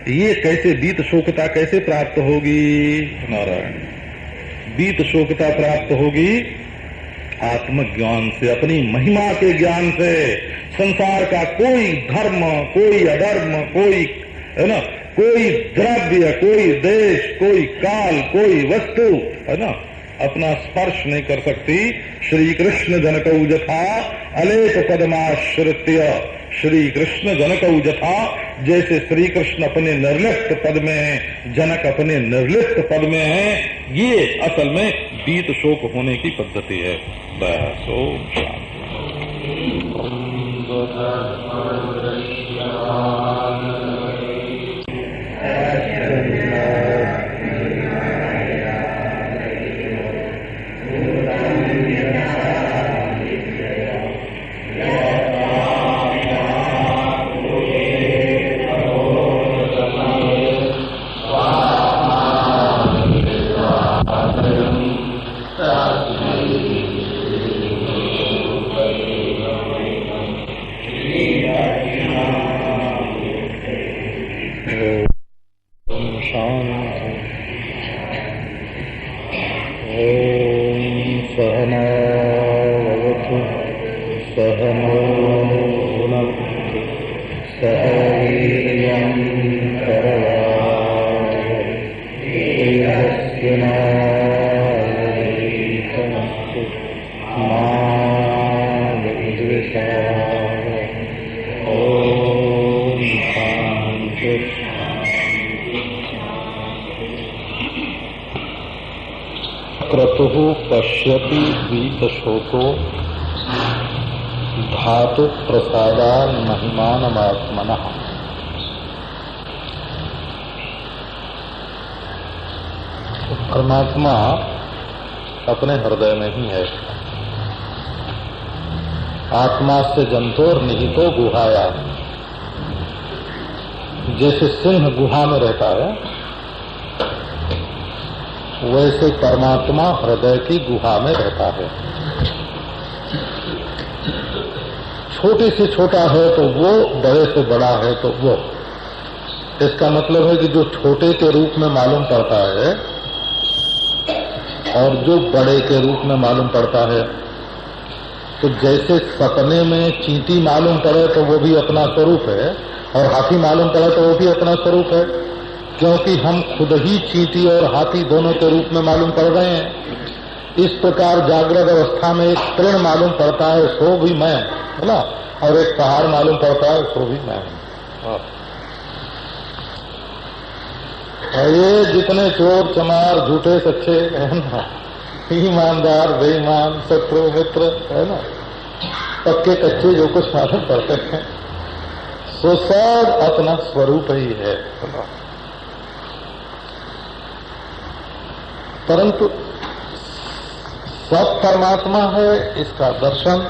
ये कैसे बीत शोकता कैसे प्राप्त होगी? नारायण, बीत शोकता प्राप्त होगी आत्मज्ञान से, अपनी महिमा के ज्ञान से। संसार का कोई धर्म, कोई अधर्म, कोई है ना, कोई द्रव्य, कोई देश, कोई काल, कोई वस्तु है ना, अपना स्पर्श नहीं कर सकती श्री कृष्ण जनकौ जथा अलेप पद्माश्रित्य। श्री कृष्ण जनकौ जथा, जैसे श्री कृष्ण अपने निर्लिप्त पद में है, जनक अपने निर्लिप्त पद में है। ये असल में बीत शोक होने की पद्धति है। बस ओम शांति। क्रतुः पश्यति वीतशोको धातु प्रसादान महिमानमात्मनः। परमात्मा अपने हृदय में ही है। आत्मा से जंतोर निहितो गुहाया, जैसे सिंह गुहा में रहता है, वैसे परमात्मा हृदय की गुहा में रहता है। छोटे से छोटा है तो वो, बड़े से बड़ा है तो वो। इसका मतलब है कि जो छोटे के रूप में मालूम पड़ता है और जो बड़े के रूप में मालूम पड़ता है, तो जैसे सपने में चींटी मालूम पड़े तो वो भी अपना स्वरूप है, और हाथी मालूम पड़े तो वो भी अपना स्वरूप है, क्योंकि हम खुद ही चींटी और हाथी दोनों के रूप में मालूम पड़ रहे हैं। इस प्रकार जागृत अवस्था में एक तृण मालूम पड़ता है, सो भी मैं, है ना, और एक पहाड़ मालूम पड़ता है, सो भी मैं। ये जितने चोर चमार झूठे सच्चे है ना, ईमानदार बेईमान शत्रु मित्र है ना, पक्के कच्चे जो कुछ मालूम पड़ते हैं, सो सब अपना स्वरूप ही है। परंतु सब परमात्मा है, इसका दर्शन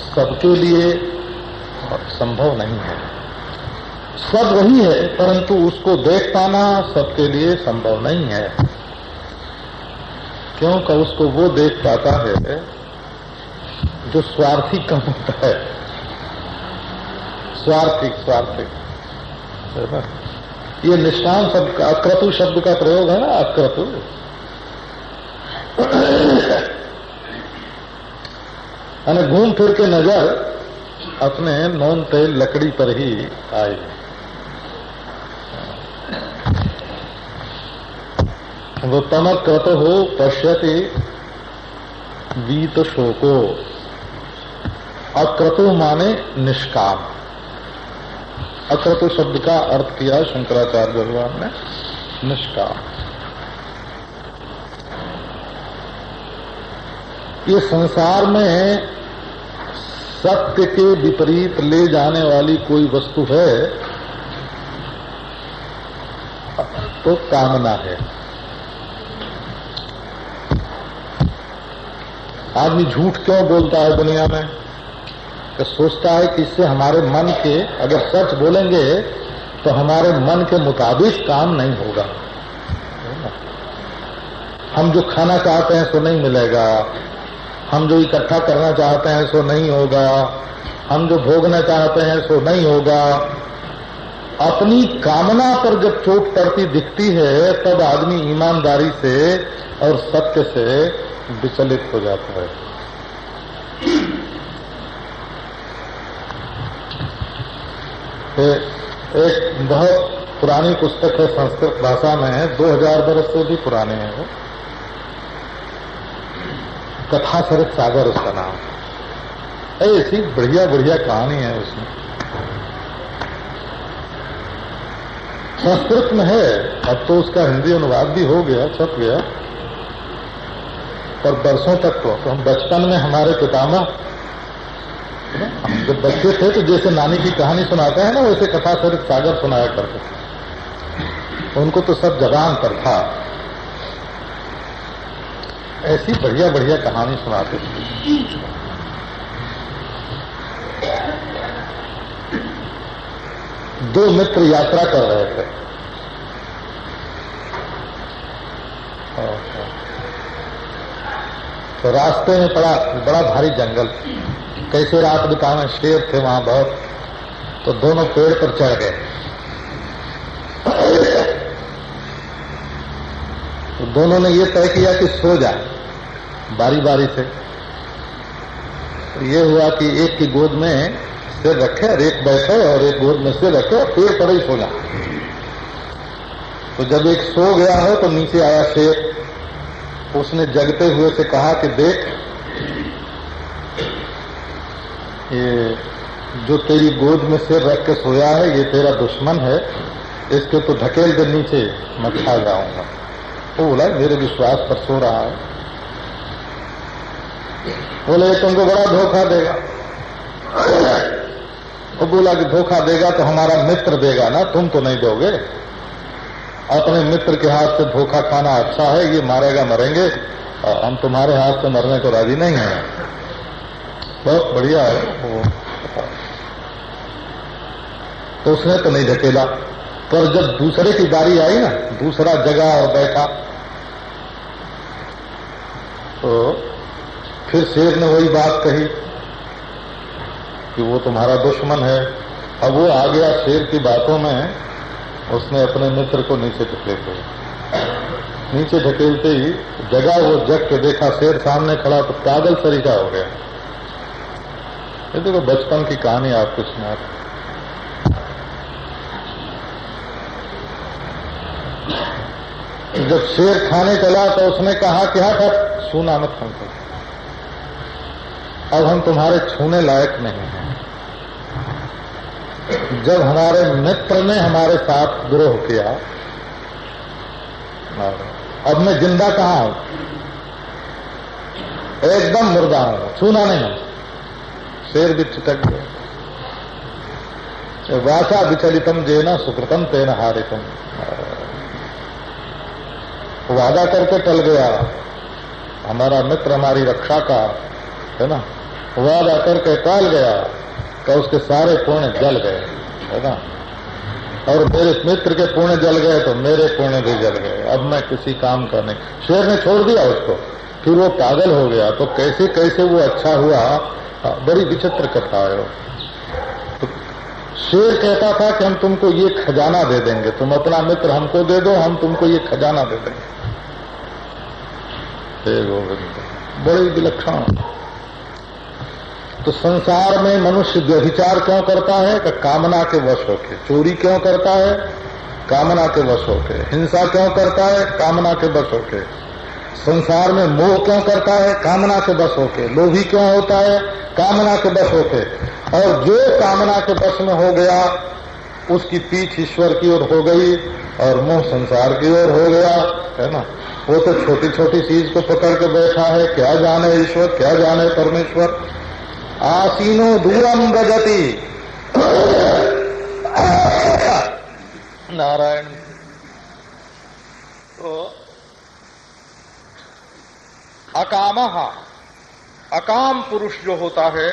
सबके लिए संभव नहीं है। सब वही है, परंतु उसको देख पाना सबके लिए संभव नहीं है, क्योंकि उसको वो देख पाता है जो स्वार्थी कम होता है। स्वार्थी है ना? ये निष्काम शब्द का, अक्रतु शब्द का प्रयोग है ना, अक्रतु। यानी घूम फिर के नजर अपने नौन तेल लकड़ी पर ही आई। वो तमक क्रतु हो पश्यति वीत शोको। अक्रतु माने निष्काम। अक्रतु शब्द का अर्थ किया शंकराचार्य भगवान ने निष्काम। ये संसार में सत्य के विपरीत ले जाने वाली कोई वस्तु है तो कामना है। आदमी झूठ क्यों बोलता है दुनिया में? तो सोचता है कि इससे हमारे मन के, अगर सच बोलेंगे तो हमारे मन के मुताबिक काम नहीं होगा। हम जो खाना चाहते हैं सो नहीं मिलेगा, हम जो इकट्ठा करना चाहते हैं सो नहीं होगा, हम जो भोगना चाहते हैं सो नहीं होगा। अपनी कामना पर जब चोट पड़ती दिखती है तब आदमी ईमानदारी से और सत्य से विचलित हो जाता है। एक बहुत पुरानी पुस्तक है, संस्कृत भाषा में है, 2000 वर्ष से भी पुरानी है वो, कथा सरित सागर उसका नाम। ऐसी बढ़िया बढ़िया कहानी है उसमें, संस्कृत में है। अब तो उसका हिंदी अनुवाद भी हो गया, छप गया, पर वर्षों तक तो हम बचपन में हमारे पितामह हम जब बच्चे थे तो जैसे नानी की कहानी सुनाते हैं ना, वैसे कथा सरित सागर सुनाया करते थे। उनको तो सब जबान पर था, ऐसी बढ़िया बढ़िया कहानी सुनाते थे। दो मित्र यात्रा कर रहे थे, तो रास्ते में बड़ा भारी जंगल, कैसे रात बितावे, शेर थे वहां बहुत, तो दोनों पेड़ पर चढ़ गए। तो दोनों ने ये तय किया कि सो जाए बारी बारी से। तो ये हुआ कि एक की गोद में सिर रखे और एक बैठे और एक गोद में सिर रखे और पेड़ पर ही सो जाए। तो जब एक सो गया हो तो नीचे आया शेर, उसने जगते हुए से कहा कि देख, ये जो तेरी गोद में सिर रख के सोया है ये तेरा दुश्मन है, इसके तो धकेल दे नीचे, मैं खा जाऊंगा। वो बोला मेरे विश्वास पर सो रहा है। बोले तुमको बड़ा धोखा देगा। वो बोला कि धोखा देगा तो हमारा मित्र देगा ना, तुम तो नहीं दोगे। अपने मित्र के हाथ से धोखा खाना अच्छा है, ये मारेगा मरेंगे, हम तुम्हारे हाथ से मरने को राजी नहीं है। बहुत बढ़िया है वो। तो उसने तो नहीं धकेला, पर जब दूसरे की बारी आई ना, दूसरा जगा और बैठा, तो फिर शेर ने वही बात कही कि वो तुम्हारा दुश्मन है। अब वो आ गया शेर की बातों में, उसने अपने मित्र को नीचे धकेलते, नीचे ढकेलते ही जगा, वो जग के देखा शेर सामने खड़ा, तो पागल तरीका हो गया। ये देखो बचपन की कहानी आपको सुना। जब शेर खाने चला तो उसने कहा कि हाँ था सुना मत हमको, अब हम तुम्हारे छूने लायक नहीं हैं। जब हमारे मित्र ने हमारे साथ द्रोह किया, अब मैं जिंदा कहाँ हूं, एकदम मुर्दा हूं, छूना नहीं। शेर भी छिटक गया। वाचा विचलितम जेना सुकृतम तेना हारितम, वादा करके टल गया। हमारा मित्र हमारी रक्षा का है ना, वादा करके टल गया कि उसके सारे पुण्य जल गए, है ना, और मेरे मित्र के पुण्य जल गए तो मेरे पुण्य भी जल गए। अब मैं किसी काम का नहीं। शेर ने छोड़ दिया उसको, फिर वो पागल हो गया। तो कैसे कैसे वो अच्छा हुआ, बड़ी विचित्र कथा है वो। तो शेर कहता था कि हम तुमको ये खजाना दे देंगे, तुम अपना मित्र हमको दे दो, हम तुमको ये खजाना दे देंगे। बड़ी विलक्षण। तो संसार में मनुष्य व्यभिचार क्यों करता है? कि कामना के वश होके। चोरी क्यों करता है? कामना के वश होके। हिंसा क्यों करता है? कामना के वश होके। संसार में मोह क्यों करता है? कामना के वश होके। लोभी क्यों होता है? कामना के वश होके। और जो कामना के वश में हो गया उसकी पीठ ईश्वर की ओर हो गई और मुंह संसार की ओर हो गया, है ना। वो तो छोटी छोटी चीज को पकड़ के बैठा है, क्या जाने ईश्वर, क्या जाने परमेश्वर। आसीनो दूरम व्रजति नारायण। तो अकामः, अकाम पुरुष जो होता है,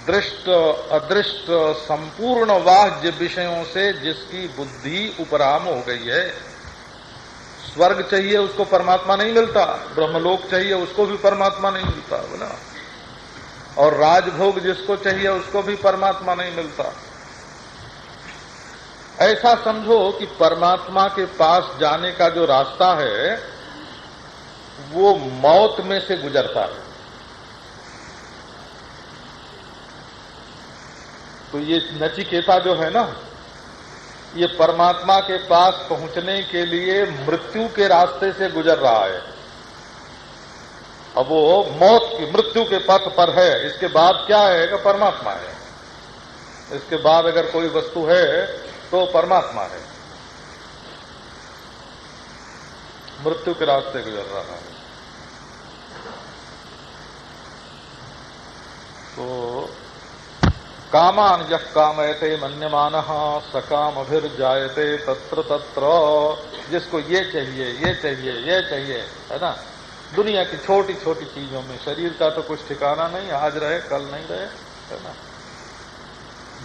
दृष्ट अदृष्ट संपूर्ण वाह्य विषयों से जिसकी बुद्धि उपराम हो गई है। स्वर्ग चाहिए उसको परमात्मा नहीं मिलता, ब्रह्मलोक चाहिए उसको भी परमात्मा नहीं मिलता, बोला। और राजभोग जिसको चाहिए उसको भी परमात्मा नहीं मिलता। ऐसा समझो कि परमात्मा के पास जाने का जो रास्ता है वो मौत में से गुजरता है। तो ये नचिकेता जो है ना, ये परमात्मा के पास पहुंचने के लिए मृत्यु के रास्ते से गुजर रहा है। अब वो मौत की मृत्यु के पथ पर है, इसके बाद क्या है कि परमात्मा है। इसके बाद अगर कोई वस्तु है तो परमात्मा है। मृत्यु के रास्ते गुजर रहा है। तो कामान यः कामयते मन्यमानः सकाम अभिर्जायते तत्र तत्र। जिसको ये चाहिए, ये चाहिए, ये चाहिए, है ना, दुनिया की छोटी छोटी चीजों में, शरीर का तो कुछ ठिकाना नहीं, आज रहे कल नहीं रहे, है ना।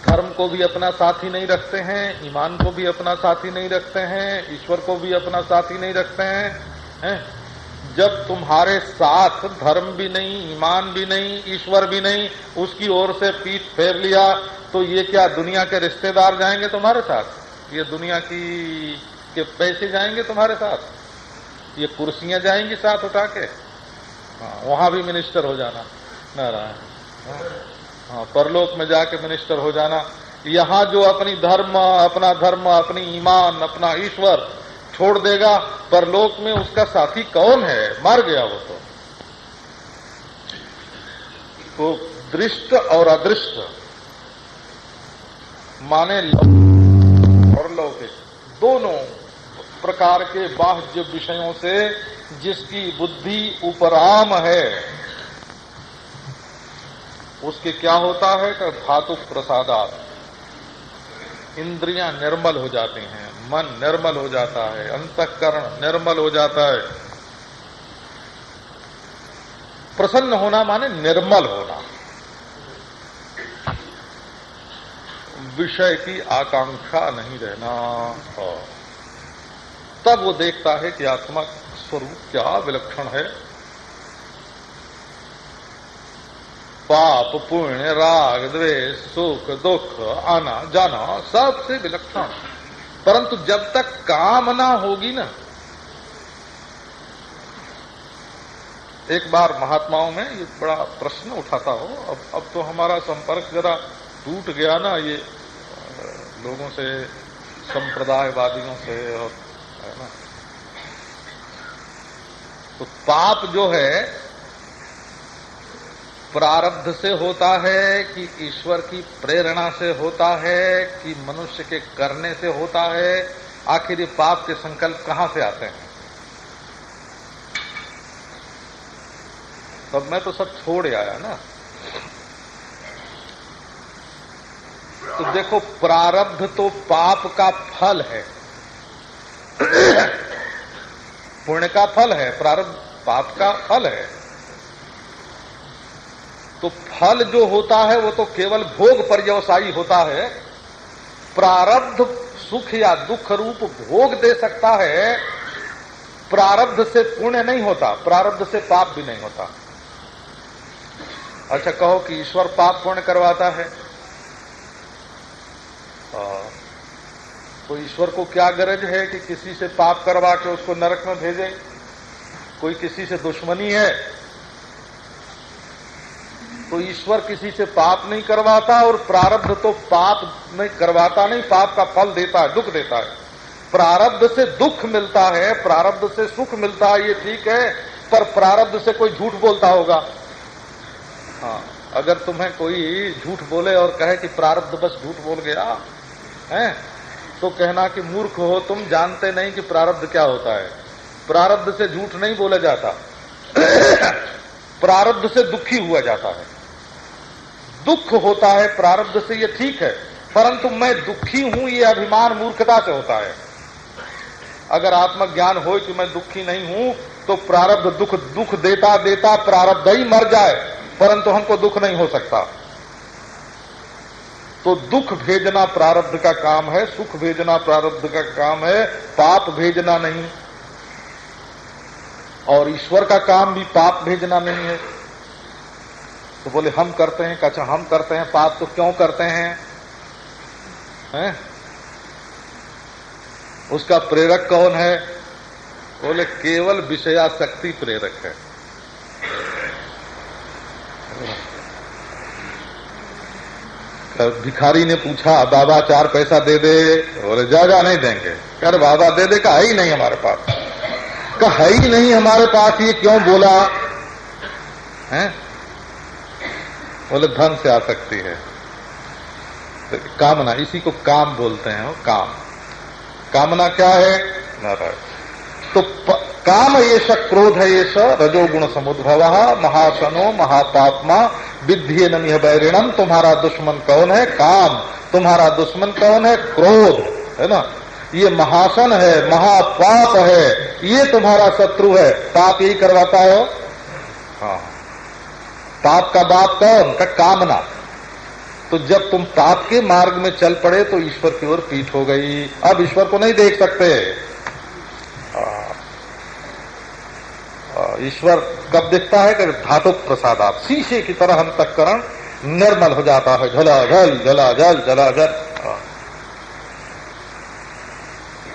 धर्म को भी अपना साथी नहीं रखते हैं, ईमान को भी अपना साथी नहीं रखते हैं, ईश्वर को भी अपना साथी नहीं रखते हैं। जब तुम्हारे साथ धर्म भी नहीं, ईमान भी नहीं, ईश्वर भी नहीं, उसकी ओर से पीठ फेर लिया, तो ये क्या दुनिया के रिश्तेदार जाएंगे तुम्हारे साथ? ये दुनिया के पैसे जाएंगे तुम्हारे साथ? ये कुर्सियां जाएंगी साथ उठा के? हाँ, वहां भी मिनिस्टर हो जाना, नारायण। हाँ, परलोक में जाके मिनिस्टर हो जाना। यहां जो अपना धर्म, अपनी ईमान, अपना ईश्वर छोड़ देगा, परलोक में उसका साथी कौन है? मर गया वो तो दृष्ट और अदृष्ट माने और लौकिक दोनों प्रकार के बाह्य विषयों से जिसकी बुद्धि उपराम है, उसके क्या होता है कि धातु प्रसादात इंद्रियां निर्मल हो जाती हैं, मन निर्मल हो जाता है, अंतःकरण निर्मल हो जाता है। प्रसन्न होना माने निर्मल होना, विषय की आकांक्षा नहीं रहना। तब वो देखता है कि आत्मा स्वरूप क्या विलक्षण है। पाप, पुण्य, राग, द्वेष, सुख, दुख, आना जाना सबसे विलक्षण। परंतु जब तक कामना होगी ना, एक बार महात्माओं में ये बड़ा प्रश्न उठाता हो, अब तो हमारा संपर्क जरा टूट गया ना, ये लोगों से, संप्रदायवादियों से, और है ना। तो पाप जो है प्रारब्ध से होता है कि ईश्वर की प्रेरणा से होता है कि मनुष्य के करने से होता है? आखिर ये पाप के संकल्प कहां से आते हैं? तब मैं तो सब छोड़ आया ना। तो देखो, प्रारब्ध तो पाप का फल है, पुण्य का फल है, प्रारब्ध पाप का फल है। तो फल जो होता है वो तो केवल भोग पर्यवसायी होता है। प्रारब्ध सुख या दुख रूप भोग दे सकता है, प्रारब्ध से पुण्य नहीं होता, प्रारब्ध से पाप भी नहीं होता। अच्छा, कहो कि ईश्वर पाप पुण्य करवाता है, तो ईश्वर को क्या गरज है कि किसी से पाप करवा के उसको नरक में भेजे? कोई किसी से दुश्मनी है तो ईश्वर किसी से पाप नहीं करवाता, और प्रारब्ध तो पाप नहीं करवाता नहीं, पाप का फल देता है, दुख देता है। प्रारब्ध से दुख मिलता है, प्रारब्ध से सुख मिलता है, ये ठीक है, पर प्रारब्ध से कोई झूठ बोलता होगा। हाँ, अगर तुम्हें कोई झूठ बोले और कहे कि प्रारब्ध बस झूठ बोल गया है, तो कहना कि मूर्ख हो तुम, जानते नहीं कि प्रारब्ध क्या होता है। प्रारब्ध से झूठ नहीं बोला जाता, प्रारब्ध से दुखी हुआ जाता है। दुख होता है प्रारब्ध से, ये ठीक है, परंतु मैं दुखी हूं ये अभिमान मूर्खता से होता है। अगर आत्मज्ञान हो कि मैं दुखी नहीं हूं, तो प्रारब्ध दुख देता देता प्रारब्ध ही मर जाए, परंतु हमको दुख नहीं हो सकता। तो दुख भेजना प्रारब्ध का काम है, सुख भेजना प्रारब्ध का काम है, पाप भेजना नहीं। और ईश्वर का काम भी पाप भेजना नहीं है। तो बोले हम करते हैं, अच्छा हम करते हैं पाप, तो क्यों करते हैं? उसका प्रेरक कौन है? बोले केवल विषयासक्ति प्रेरक है। भिखारी ने पूछा, बाबा 4 पैसा दे दे। बोले ज्यादा नहीं देंगे। अरे बाबा दे दे, का है ही नहीं हमारे पास। का है ही नहीं हमारे पास, ये क्यों बोला है? बोले धन से आसक्ति है, तो कामना, इसी को काम बोलते हैं। वो काम, कामना क्या है? नारायण। तो काम येष क्रोध येष रजोगुण समुद्भव महासनो महापात्मा विद्येन मिह बैरिणम। तुम्हारा दुश्मन कौन है? काम। तुम्हारा दुश्मन कौन है? क्रोध, है ना। ये महासन है, महापाप है, ये तुम्हारा शत्रु है। पाप यही करवाता है। हाँ, पाप का बाप कौन? का कामना। तो जब तुम पाप के मार्ग में चल पड़े तो ईश्वर की ओर पीठ हो गई। अब ईश्वर को नहीं देख सकते। ईश्वर कब दिखता है? कि धातु प्रसादात, शीशे की तरह अंतःकरण निर्मल हो जाता है। झलाझल झलाझल झलाझल।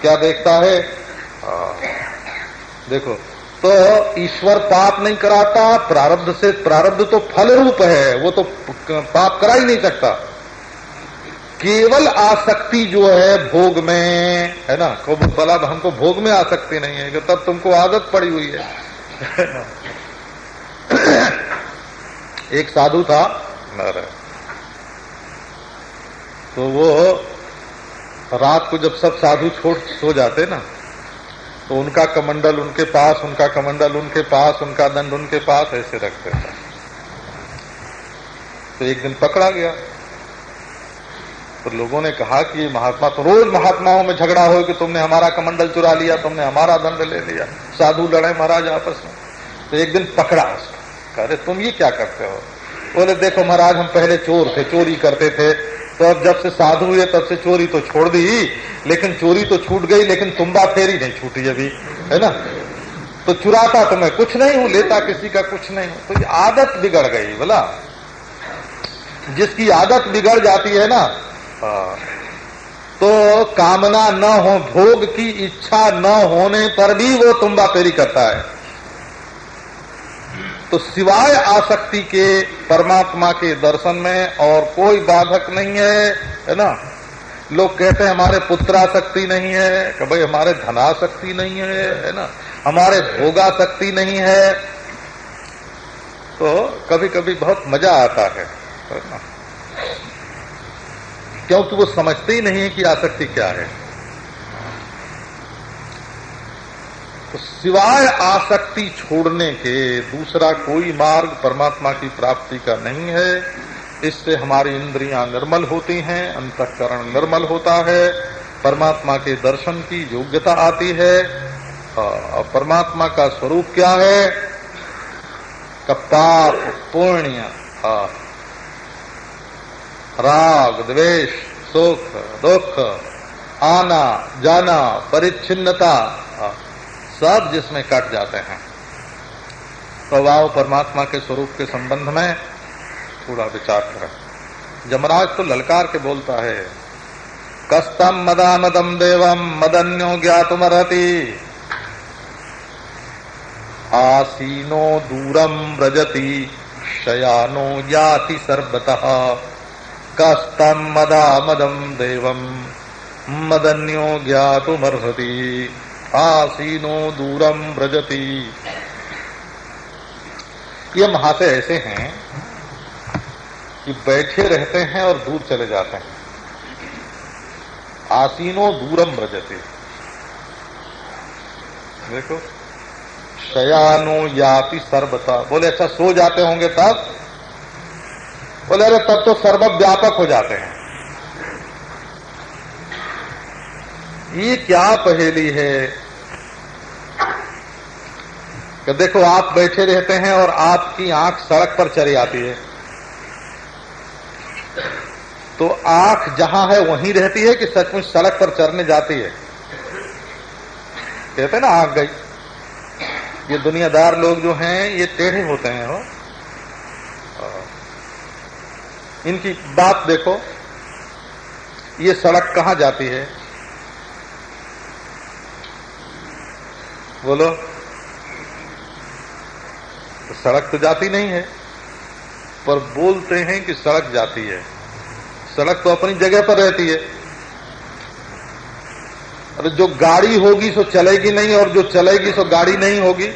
क्या देखता है? देखो, तो ईश्वर पाप नहीं कराता प्रारब्ध से। प्रारब्ध तो फल रूप है, वो तो पाप करा ही नहीं सकता। केवल आसक्ति जो है भोग में, है ना, को बोला हमको भोग में आसक्ति नहीं है, तब तुमको आदत पड़ी हुई है। एक साधु था, तो वो रात को जब सब साधु छोड़ सो जाते ना, तो उनका कमंडल उनके पास, उनका कमंडल उनके पास, उनका दंड उनके पास, ऐसे रखते थे। तो एक दिन पकड़ा गया। तो लोगों ने कहा कि ये महात्मा, तो रोज महात्माओं में झगड़ा हो कि तुमने हमारा कमंडल चुरा लिया, तुमने हमारा दंड ले लिया, साधु लड़े महाराज आपस में। तो एक दिन पकड़ा उसको, कह रहे तुम ये क्या करते हो? बोले देखो महाराज, हम पहले चोर थे, चोरी करते थे, तो अब जब से साधु हुए तब से चोरी तो छोड़ दी, लेकिन चोरी तो छूट गई, लेकिन तुम्बा फेरी नहीं छूटी अभी, है ना। तो चुराता तो मैं कुछ नहीं हूं, लेता किसी का कुछ नहीं हूं। तो ये आदत बिगड़ गई। बोला जिसकी आदत बिगड़ जाती है ना, तो कामना न हो, भोग की इच्छा न होने पर भी वो तुम्बा फेरी करता है। तो सिवाय आसक्ति के परमात्मा के दर्शन में और कोई बाधक नहीं है ना। लोग कहते हैं हमारे पुत्रासक्ति नहीं है, कि भाई हमारे धनासक्ति नहीं है ना, हमारे भोगासक्ति नहीं है। तो कभी कभी बहुत मजा आता है ना, क्योंकि वो समझते ही नहीं है कि आसक्ति क्या है। तो सिवाय आसक्ति छोड़ने के दूसरा कोई मार्ग परमात्मा की प्राप्ति का नहीं है। इससे हमारी इंद्रियां निर्मल होती हैं, अंतःकरण निर्मल होता है, परमात्मा के दर्शन की योग्यता आती है। और परमात्मा का स्वरूप क्या है? पाप, पुण्य, राग, द्वेष, सुख, दुख, आना जाना, परिच्छिन्नता, सब जिसमें कट जाते हैं। तो आओ परमात्मा के स्वरूप के संबंध में थोड़ा विचार करें। जमराज तो ललकार के बोलता है, कस्तम मदा मदम देवम मदन्यो ज्ञातुमर्हति आसीनो दूरम व्रजति शयानो याति सर्वतः। कस्तम मदा मदम देवम मदन्यो ज्ञातुमर्हति आसीनो दूरम व्रजति। ये महाशय ऐसे हैं कि बैठे रहते हैं और दूर चले जाते हैं। आसीनो दूरम व्रजति, देखो, शयानो याति सर्वथा। बोले अच्छा सो जाते होंगे तब? बोले अरे तब तो सर्वव्यापक हो जाते हैं। ये क्या पहेली है कि देखो आप बैठे रहते हैं और आपकी आंख सड़क पर चली आती है, तो आंख जहां है वहीं रहती है कि सचमुच सड़क पर चरने जाती है? कहते हैं ना आंख गई। ये दुनियादार लोग जो हैं ये टेढ़े होते हैं। हो इनकी बात देखो, ये सड़क कहां जाती है? बोलो, तो सड़क तो जाती नहीं है, पर बोलते हैं कि सड़क जाती है। सड़क तो अपनी जगह पर रहती है। अरे जो गाड़ी होगी सो चलेगी नहीं, और जो चलेगी सो गाड़ी नहीं होगी।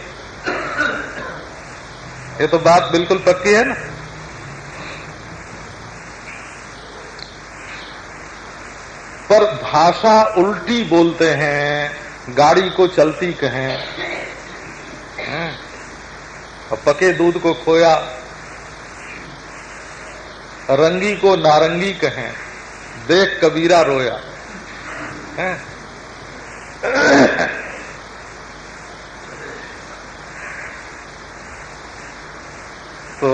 ये तो बात बिल्कुल पक्की है ना। पर भाषा उल्टी बोलते हैं, गाड़ी को चलती कहें, और पके दूध को खोया, रंगी को नारंगी कहें, देख कबीरा रोया। तो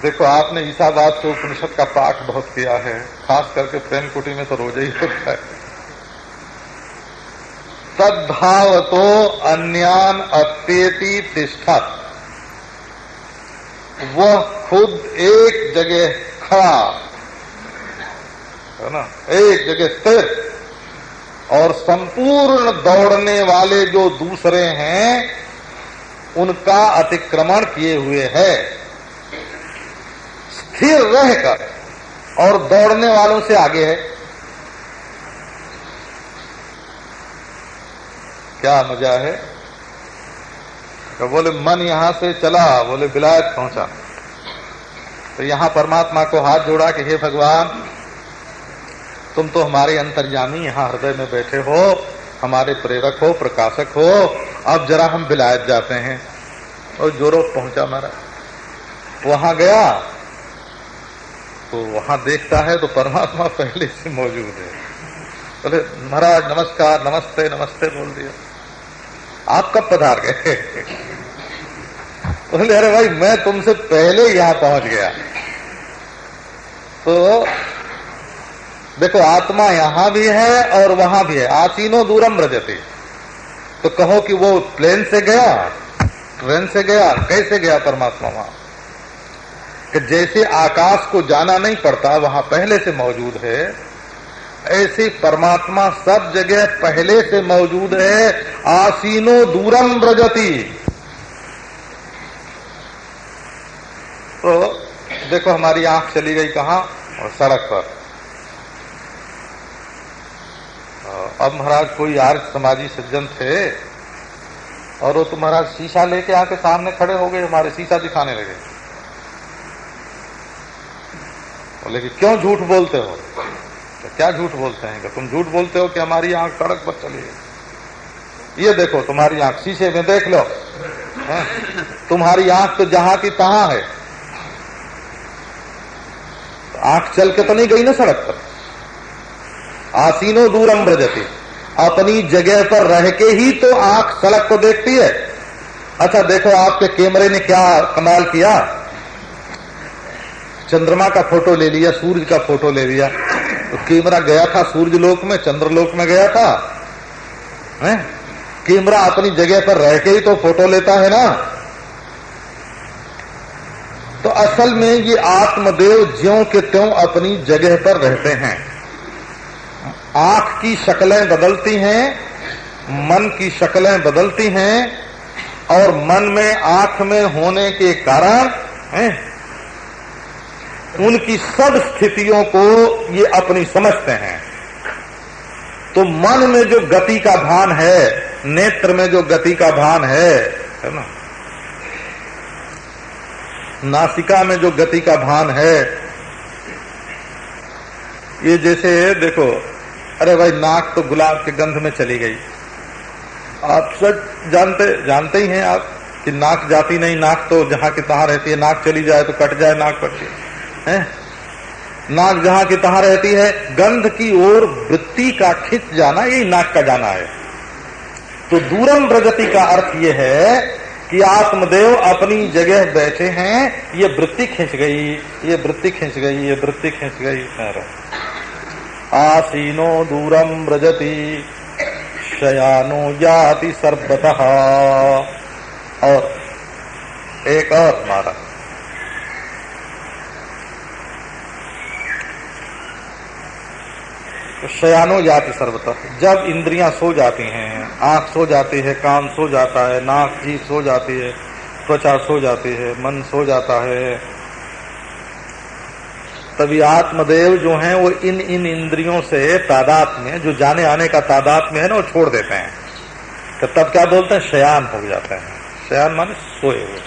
देखो, आपने ईसावाद के उपनिषद का पाठ बहुत किया है, खास करके प्रेम कुटी में तो रोज ही होता है। तद्भावतो अन्यान अत्येति तिष्ठत, वह खुद एक जगह खड़ा है ना, एक जगह स्थिर, और संपूर्ण दौड़ने वाले जो दूसरे हैं उनका अतिक्रमण किए हुए है। स्थिर रहकर और दौड़ने वालों से आगे है। क्या मजा है। तो बोले मन यहां से चला, बोले विलायत पहुंचा, तो यहां परमात्मा को हाथ जोड़ा कि हे भगवान, तुम तो हमारे अंतर्यामी यहां हृदय में बैठे हो, हमारे प्रेरक हो, प्रकाशक हो, अब जरा हम विलायत जाते हैं। और जोरो पहुंचा महाराज। वहां गया तो वहां देखता है तो परमात्मा पहले से मौजूद है। बोले महाराज नमस्कार, नमस्ते नमस्ते बोल दिया। आप कब पधार गए? बोले अरे भाई मैं तुमसे पहले यहां पहुंच गया। तो देखो, आत्मा यहां भी है और वहां भी है। आसीनो दूरम व्रजते, तो कहो कि वो प्लेन से गया, ट्रेन से गया, कैसे गया परमात्मा वहां? कि जैसे आकाश को जाना नहीं पड़ता, वहां पहले से मौजूद है, ऐसे परमात्मा सब जगह पहले से मौजूद है। आसीनो दूरम व्रजति। तो देखो, हमारी आंख चली गई कहां? और सड़क पर। अब महाराज कोई आर्य समाजी सज्जन थे, और वो तो महाराज शीशा लेके आके सामने खड़े हो गए, हमारे शीशा दिखाने लगे। बोले कि क्यों झूठ बोलते हो? तो क्या झूठ बोलते हैं? कि तुम झूठ बोलते हो कि हमारी आंख सड़क पर चली है। ये देखो तुम्हारी आंख, शीशे में देख लो, तुम्हारी आंख तो जहां की तहां है। तो आंख चल के तो नहीं गई ना सड़क पर। आसीनो दूरम व्रजति, अपनी जगह पर रह के ही तो आंख सड़क को देखती है। अच्छा देखो, आपके कैमरे ने क्या कमाल किया, चंद्रमा का फोटो ले लिया, सूर्य का फोटो ले लिया। तो कैमरा गया था सूर्य लोक में, चंद्रलोक में गया था, हैं? कैमरा अपनी जगह पर रह के ही तो फोटो लेता है ना। तो असल में ये आत्मदेव ज्यों के त्यों अपनी जगह पर रहते हैं। आंख की शक्लें बदलती हैं, मन की शक्लें बदलती हैं, और मन में आंख में होने के कारण उनकी सब स्थितियों को ये अपनी समझते हैं। तो मन में जो गति का भान है, नेत्र में जो गति का भान है ना, नासिका में जो गति का भान है, ये जैसे देखो, अरे भाई नाक तो गुलाब के गंध में चली गई। आप सब जानते ही हैं आप कि नाक जाती नहीं, नाक तो जहां की तहां रहती है। नाक चली जाए तो कट जाए नाक पट्टी है। नाक जहां की तहां रहती है। गंध की ओर वृत्ति का खिंच जाना, यही नाक का जाना है। तो दूरम व्रजति का अर्थ ये है कि आत्मदेव अपनी जगह बैठे हैं, ये वृत्ति खिंच गई, ये वृत्ति खिंच गई, ये वृत्ति खिंच गई। आसीनो दूरम व्रजति शयानो याति सर्वतः। और एक और मारा, तो शयानो जाति सर्वतः, जब इंद्रियां सो जाती हैं, आंख सो जाती है, कान सो जाता है, नाक जीभ सो जाती है, त्वचा सो जाती है, मन सो जाता है, तभी आत्मदेव जो हैं वो इन इंद्रियों से तादाद में, जो जाने आने का तादाद में है ना, वो छोड़ देते हैं। तो तब क्या बोलते हैं? शयान हो जाते हैं। शयान माने सोए हुए।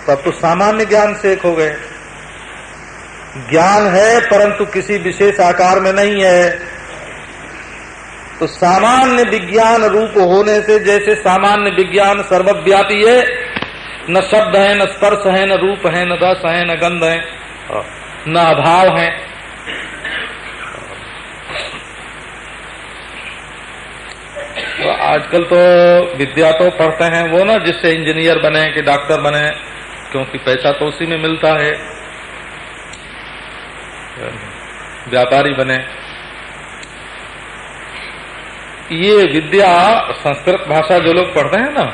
तब तो सामान्य ज्ञान से एक हो गए। ज्ञान है परंतु किसी विशेष आकार में नहीं है। तो सामान्य विज्ञान रूप होने से, जैसे सामान्य विज्ञान सर्वव्यापी है, न शब्द है, न स्पर्श है, न रूप है, न रस है, न गंध है, न अभाव है। तो आजकल तो विद्या तो पढ़ते हैं वो ना, जिससे इंजीनियर बने कि डॉक्टर बने, क्योंकि पैसा तो उसी में मिलता है, व्यापारी बने। ये विद्या संस्कृत भाषा जो लोग पढ़ते हैं ना,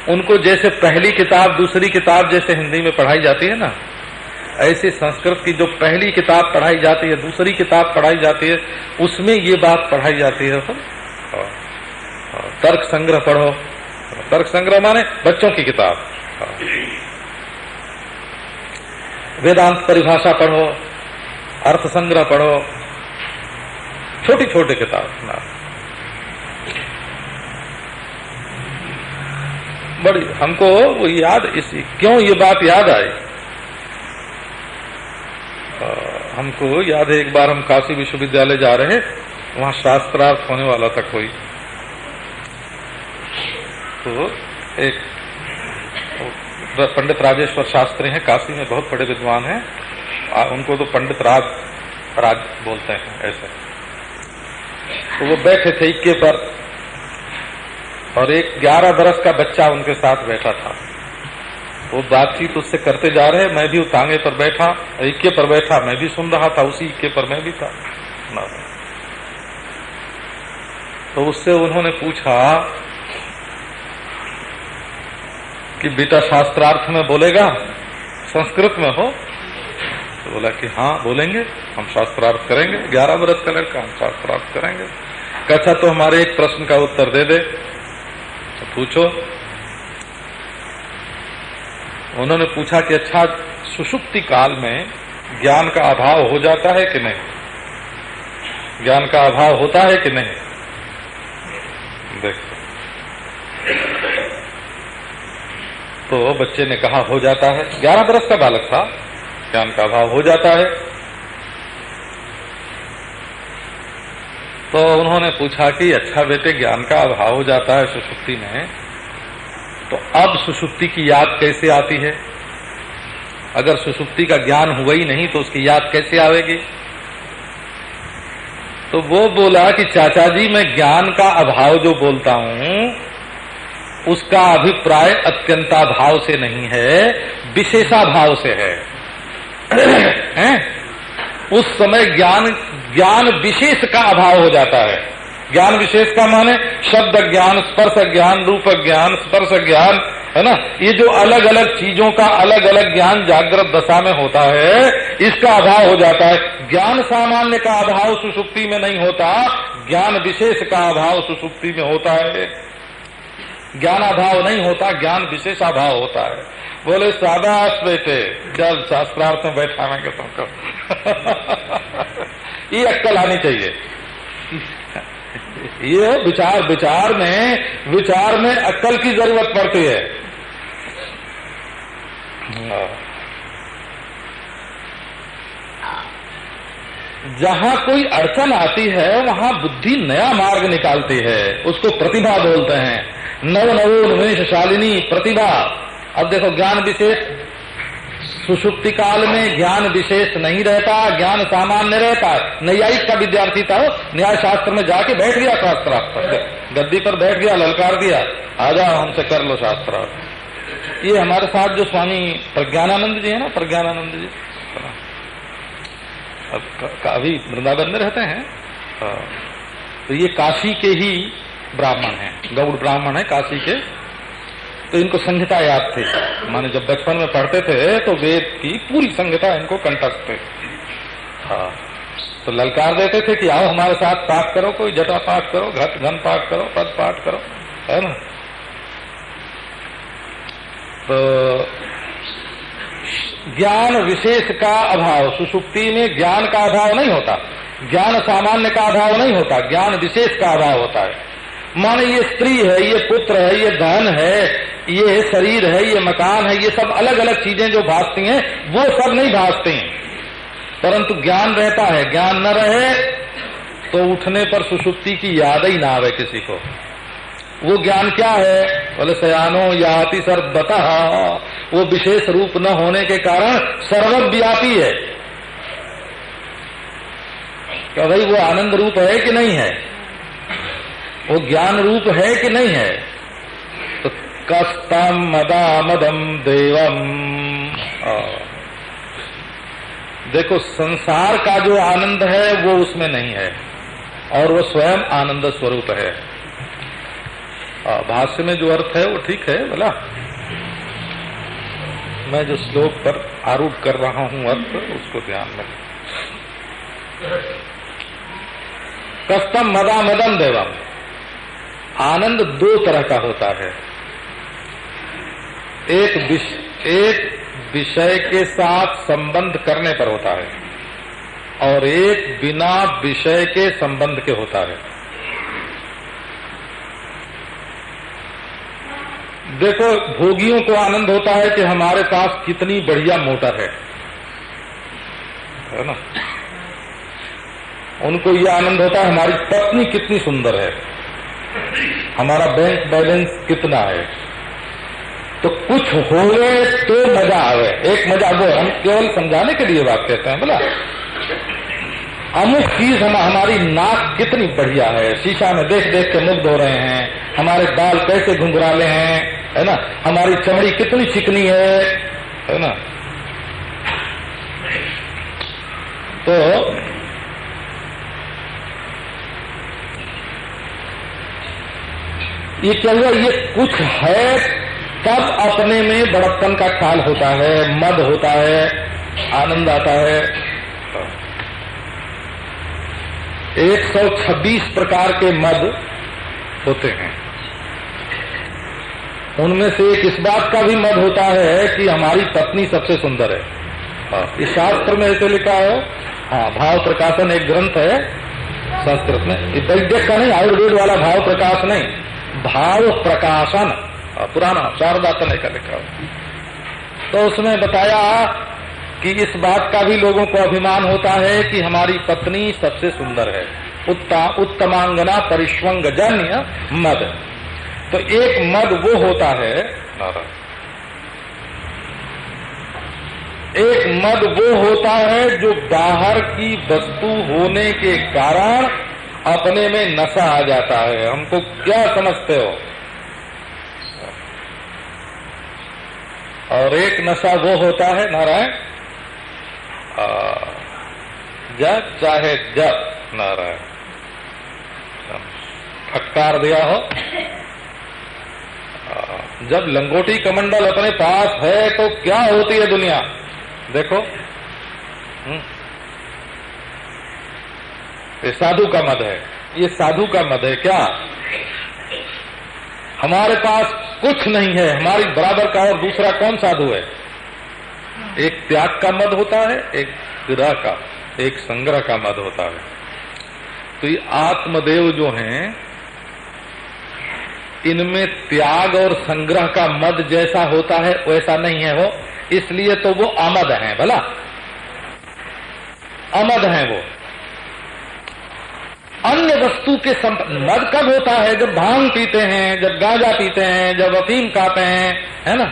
उनको जैसे पहली किताब दूसरी किताब जैसे हिंदी में पढ़ाई जाती है ना, ऐसे संस्कृत की जो पहली किताब पढ़ाई जाती है, दूसरी किताब पढ़ाई जाती है, उसमें ये बात पढ़ाई जाती है। तर्क संग्रह पढ़ो। तर्क संग्रह माने बच्चों की किताब। वेदांत परिभाषा पढ़ो, अर्थ संग्रह पढ़ो, छोटी छोटी किताब। बड़ी हमको वो याद, इसी क्यों ये बात याद आई, हमको याद है एक बार हम काशी विश्वविद्यालय जा रहे, वहां शास्त्रार्थ होने वाला था कोई, तो एक पंडित राजेश्वर शास्त्री हैं, काशी में बहुत बड़े विद्वान हैं, उनको तो पंडित राज बोलते हैं ऐसे। तो वो बैठे थे इक्के पर, और एक 11 बरस का बच्चा उनके साथ बैठा था। वो बातचीत उससे करते जा रहे, मैं भी तांगे पर बैठा, इक्के पर बैठा, मैं भी सुन रहा था, उसी इक्के पर मैं भी था। तो उससे उन्होंने पूछा कि बेटा शास्त्रार्थ में बोलेगा? संस्कृत में हो? तो बोला कि हाँ बोलेंगे, हम शास्त्रार्थ करेंगे। 11 बरस का लड़का, हम शास्त्रार्थ करेंगे। अच्छा तो हमारे एक प्रश्न का उत्तर दे दे। तो पूछो। उन्होंने पूछा कि अच्छा सुषुप्ति काल में ज्ञान का अभाव हो जाता है कि नहीं? ज्ञान का अभाव होता है कि नहीं? देखो, तो बच्चे ने कहा हो जाता है। 11 बरस का बालक था। ज्ञान का अभाव हो जाता है। तो उन्होंने पूछा कि अच्छा बेटे, ज्ञान का अभाव हो जाता है सुषुप्ति में, तो अब सुषुप्ति की याद कैसे आती है? अगर सुषुप्ति का ज्ञान हुआ ही नहीं तो उसकी याद कैसे आवेगी? तो वो बोला कि चाचा जी, मैं ज्ञान का अभाव जो बोलता हूं उसका अभिप्राय अत्यंताभाव से नहीं है, विशेषाभाव से है। उस समय ज्ञान विशेष का अभाव हो जाता है। ज्ञान विशेष का माने शब्द ज्ञान, स्पर्श ज्ञान, रूप ज्ञान, स्पर्श ज्ञान, है ना, ये जो अलग अलग चीजों का अलग अलग ज्ञान जागृत दशा में होता है, इसका अभाव हो जाता है। ज्ञान सामान्य का अभाव सुषुप्ति में नहीं होता, ज्ञान विशेष का अभाव सुषुप्ति में होता है। ज्ञानाभाव नहीं होता, ज्ञान विशेषाभाव होता है। बोले शाबाश बेटे, जब शास्त्रार्थ में बैठाएंगे तुमको। ये अक्कल आनी चाहिए। ये विचार में अक्कल की जरूरत पड़ती है। जहां कोई अड़चन आती है वहां बुद्धि नया मार्ग निकालती है, उसको प्रतिभा बोलते हैं। नवोन्मेषशालिनी प्रतिभा। अब देखो, ज्ञान विशेष सुषुप्ति काल में ज्ञान विशेष नहीं रहता, ज्ञान सामान्य रहता है। न्यायिक का विद्यार्थी था, न्याय शास्त्र में जाके बैठ गया, शास्त्रार्थ गद्दी पर बैठ गया, ललकार दिया, आ जाओ हमसे कर लो शास्त्रार्थ। ये हमारे साथ जो स्वामी प्रज्ञानानंद जी है ना, प्रज्ञानानंद जी अभी वृंदावन में रहते हैं, तो ये काशी के ही ब्राह्मण हैं, गौड़ ब्राह्मण है काशी के। तो इनको संहिता याद थी, माने जब बचपन में पढ़ते थे तो वेद की पूरी संहिता इनको कंठस्थ थे। हाँ, तो ललकार देते थे कि आओ हमारे साथ पाठ करो, कोई जटा पाठ करो, घट घन पाठ करो, पद पाठ करो, है ना। तो ज्ञान विशेष का अभाव, सुषुप्ति में ज्ञान का अभाव नहीं होता, ज्ञान सामान्य का अभाव नहीं होता, ज्ञान विशेष का अभाव होता है। माने ये स्त्री है, ये पुत्र है, ये धन है, ये शरीर है, ये मकान है, ये सब अलग अलग चीजें जो भासती हैं वो सब नहीं भासती हैं, परंतु ज्ञान रहता है। ज्ञान न रहे तो उठने पर सुषुप्ति की याद ही ना आवे किसी को। वो ज्ञान क्या है? बोले शयानो याति सर्वतः, वो विशेष रूप न होने के कारण सर्वव्यापी है। क्या भाई वो आनंद रूप है कि नहीं है? वो ज्ञान रूप है कि नहीं है? तो कस्तम मदा मदम देवम, देखो संसार का जो आनंद है वो उसमें नहीं है और वो स्वयं आनंद स्वरूप है। भाष्य में जो अर्थ है वो ठीक है बोला, मैं जो श्लोक पर आरूढ़ कर रहा हूं अर्थ उसको ध्यान में। कस्तम मदा मदम देवम, आनंद दो तरह का होता है। एक विषय के साथ संबंध करने पर होता है और एक बिना विषय के संबंध के होता है। देखो भोगियों को आनंद होता है कि हमारे पास कितनी बढ़िया मोटर है ना। उनको ये आनंद होता है हमारी पत्नी कितनी सुंदर है, हमारा बैंक बैलेंस कितना है। तो कुछ होवे तो मजा आवे, एक मजा वो हम केवल समझाने के लिए बात कहते हैं। बोला अमुक चीज हमारी नाक कितनी बढ़िया है, शीशा में देख देख के मुग्ध हो रहे हैं, हमारे बाल कैसे घुंघराले हैं, है ना, हमारी चमड़ी कितनी चिकनी है ना। तो ये क्या हुआ, ये कुछ है तब अपने में बड़प्पन का ख्याल होता है, मद होता है, आनंद आता है। 126 प्रकार के मद होते हैं, उनमें से एक इस बात का भी मद होता है कि हमारी पत्नी सबसे सुंदर है। इस शास्त्र में ऐसे लिखा है। हाँ, भाव प्रकाशन एक ग्रंथ है संस्कृत में, वैद्य का नहीं, आयुर्वेद वाला भाव प्रकाश नहीं, भाव प्रकाशन पुराना शारदा तनय का लिखा है। तो उसमें बताया कि इस बात का भी लोगों को अभिमान होता है कि हमारी पत्नी सबसे सुंदर है। उत्तमांगना परिष्वंग जन्य मद। तो एक मद वो होता है, एक मद वो होता है जो बाहर की वस्तु होने के कारण अपने में नशा आ जाता है। हमको क्या समझते हो? और एक नशा वो होता है नारायण, जब चाहे जब नारायण फटकार दिया हो, जब लंगोटी कमंडल अपने पास है तो क्या होती है दुनिया। देखो ये साधु का मद है, ये साधु का मद है। क्या हमारे पास कुछ नहीं है, हमारी बराबर का और दूसरा कौन साधु है? एक त्याग का मद होता है, एक विरह का, एक संग्रह का मद होता है। तो ये आत्मदेव जो हैं, इनमें त्याग और संग्रह का मद जैसा होता है वैसा नहीं है वो, इसलिए तो वो अमद हैं। भला अमद हैं वो। अन्य वस्तु के मद कब होता है? जब भांग पीते हैं, जब गांजा पीते हैं, जब अफीम खाते हैं, है ना,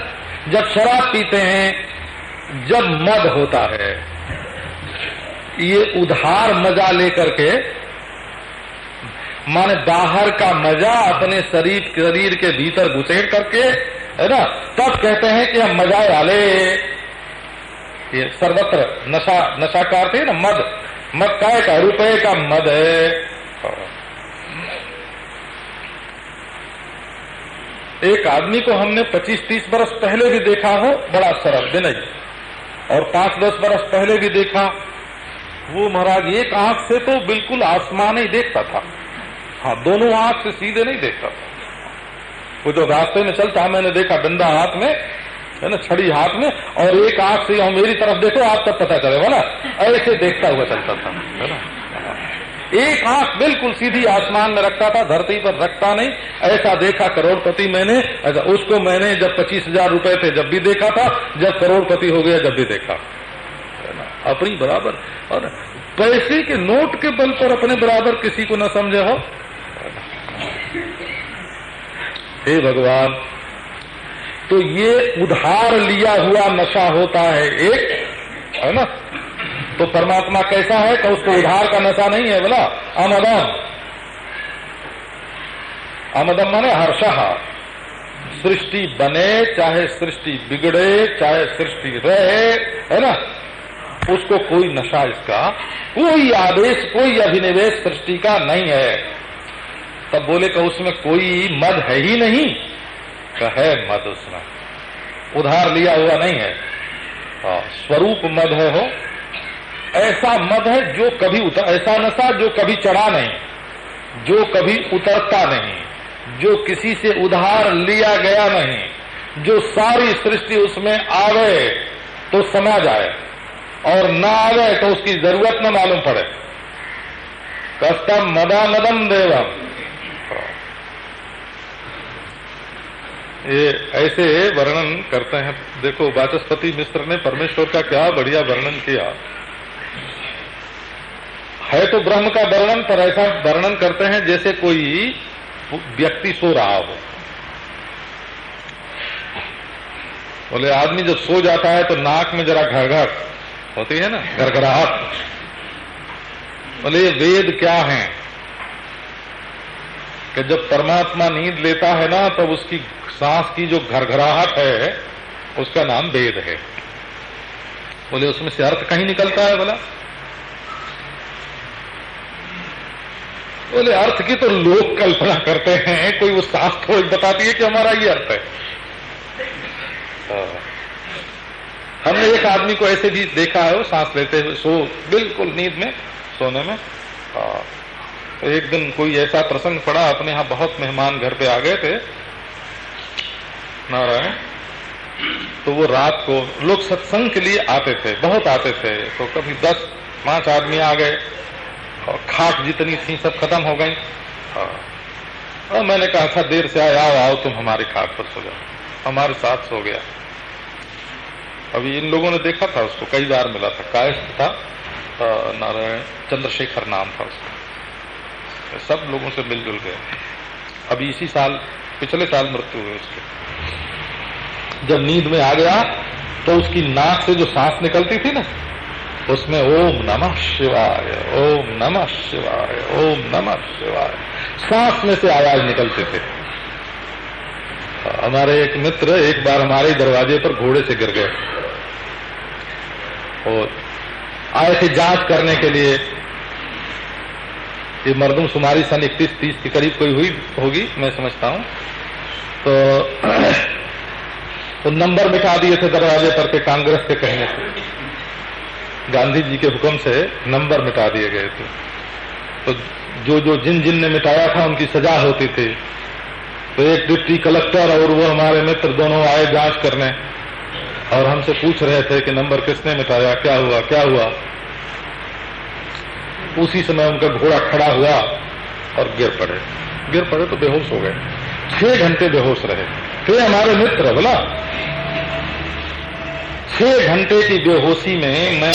जब शराब पीते हैं, जब मद होता है। ये उधार मजा लेकर के, माने बाहर का मजा अपने शरीर के भीतर घुसेड़ करके, है ना, तब कहते हैं कि हम मजा वाले। ये सर्वत्र नशा का अर्थ है ना मद। मद काय का? रुपए का मद है। एक आदमी को हमने 25-30 बरस पहले भी देखा हो, बड़ा सरल विनय, और 5-10 बरस पहले भी देखा, वो महाराज एक आंख से तो बिल्कुल आसमान ही देखता था। हाँ, दोनों आंख से सीधे नहीं देखता था। वो जो रास्ते में चलता, मैंने देखा डंडा हाथ में है ना, छड़ी हाथ में, और एक आंख से मेरी तरफ देखो आप तब पता चलेगा ना, ऐसे देखता हुआ चलता था, है ना। एक आंख बिल्कुल सीधी आसमान में रखता था, धरती पर रखता नहीं। ऐसा देखा करोड़पति मैंने, ऐसा उसको मैंने जब 25,000 रुपए थे जब भी देखा था, जब करोड़पति हो गया जब भी देखा, अपनी बराबर। और पैसे के नोट के बल पर अपने बराबर किसी को न समझे हो। हे भगवान, तो ये उधार लिया हुआ नशा होता है एक, है ना। तो परमात्मा कैसा है कि उसको उधार का नशा नहीं है, बोला अमदम। अमदम माने हर्षः। सृष्टि बने चाहे सृष्टि बिगड़े चाहे सृष्टि रहे, है ना, उसको कोई नशा, इसका कोई आदेश कोई अभिनिवेश सृष्टि का नहीं है। तब बोले कि उसमें कोई मद है ही नहीं, है मद उसमें, उधार लिया हुआ नहीं है। स्वरूप मद है, हो ऐसा मद है जो कभी ऐसा नशा जो कभी चढ़ा नहीं, जो कभी उतरता नहीं, जो किसी से उधार लिया गया नहीं, जो सारी सृष्टि उसमें आवे तो समा जाए और ना आवे तो उसकी जरूरत न मालूम पड़े। कष्टम मदामदम देवम। ये ऐसे वर्णन करते हैं। देखो वाचस्पति मिश्र ने परमेश्वर का क्या बढ़िया वर्णन किया है। तो ब्रह्म का वर्णन, पर ऐसा वर्णन करते हैं जैसे कोई व्यक्ति सो रहा हो। बोले आदमी जब सो जाता है तो नाक में जरा घरघर होती है ना, घरघराहट। बोले ये वेद क्या है कि जब परमात्मा नींद लेता है ना, तब उसकी सांस की जो घरघराहट है उसका नाम वेद है। बोले उसमें से अर्थ कहीं निकलता है? बोले अर्थ की तो लोग कल्पना करते हैं, कोई वो सांस थोड़ी बताती है कि हमारा ये अर्थ है। हमने एक आदमी को ऐसे भी देखा है, वो सांस लेते हुए सो, बिल्कुल नींद में सोने में। तो एक दिन कोई ऐसा प्रसंग पड़ा, अपने यहाँ बहुत मेहमान घर पे आ गए थे नारायण। तो वो रात को लोग सत्संग के लिए आते थे, बहुत आते थे। तो कभी 10-5 आदमी आ गए और खाट जितनी थी सब खत्म हो गई। और मैंने कहा था देर से आया, आओ तुम हमारी खाट पर सो जाओ। हमारे साथ सो गया। अभी इन लोगों ने देखा था उसको, कई बार मिला था, कायस्थ था, नारायण चंद्रशेखर नाम था उसका। सब लोगों से मिलजुल गए। अभी इसी साल, पिछले साल मृत्यु हुई उसकी। जब नींद में आ गया तो उसकी नाक से जो सांस निकलती थी ना, उसमें ओम नमः शिवाय, ओम नमः शिवाय, ओम नमः शिवाय सांस में से आवाज निकलते थे। हमारे एक मित्र एक बार हमारे दरवाजे पर घोड़े से गिर गए और आए थे जांच करने के लिए। ये मर्दमशुमारी सन 31-30 के करीब कोई हुई होगी, मैं समझता हूं। तो नंबर मिटा दिए थे दरवाजे पर के, कांग्रेस के कहने से, गांधी जी के हुक्म से नंबर मिटा दिए गए थे। तो जिन ने मिटाया था उनकी सजा होती थी। तो एक डिप्टी कलेक्टर और वो हमारे मित्र दोनों आए जांच करने और हमसे पूछ रहे थे कि नंबर किसने मिटाया, क्या हुआ क्या हुआ। उसी समय उनका घोड़ा खड़ा हुआ और गिर पड़े तो बेहोश हो गए। 6 घंटे बेहोश रहे थे हमारे मित्र। बोला 6 घंटे की बेहोशी में मैं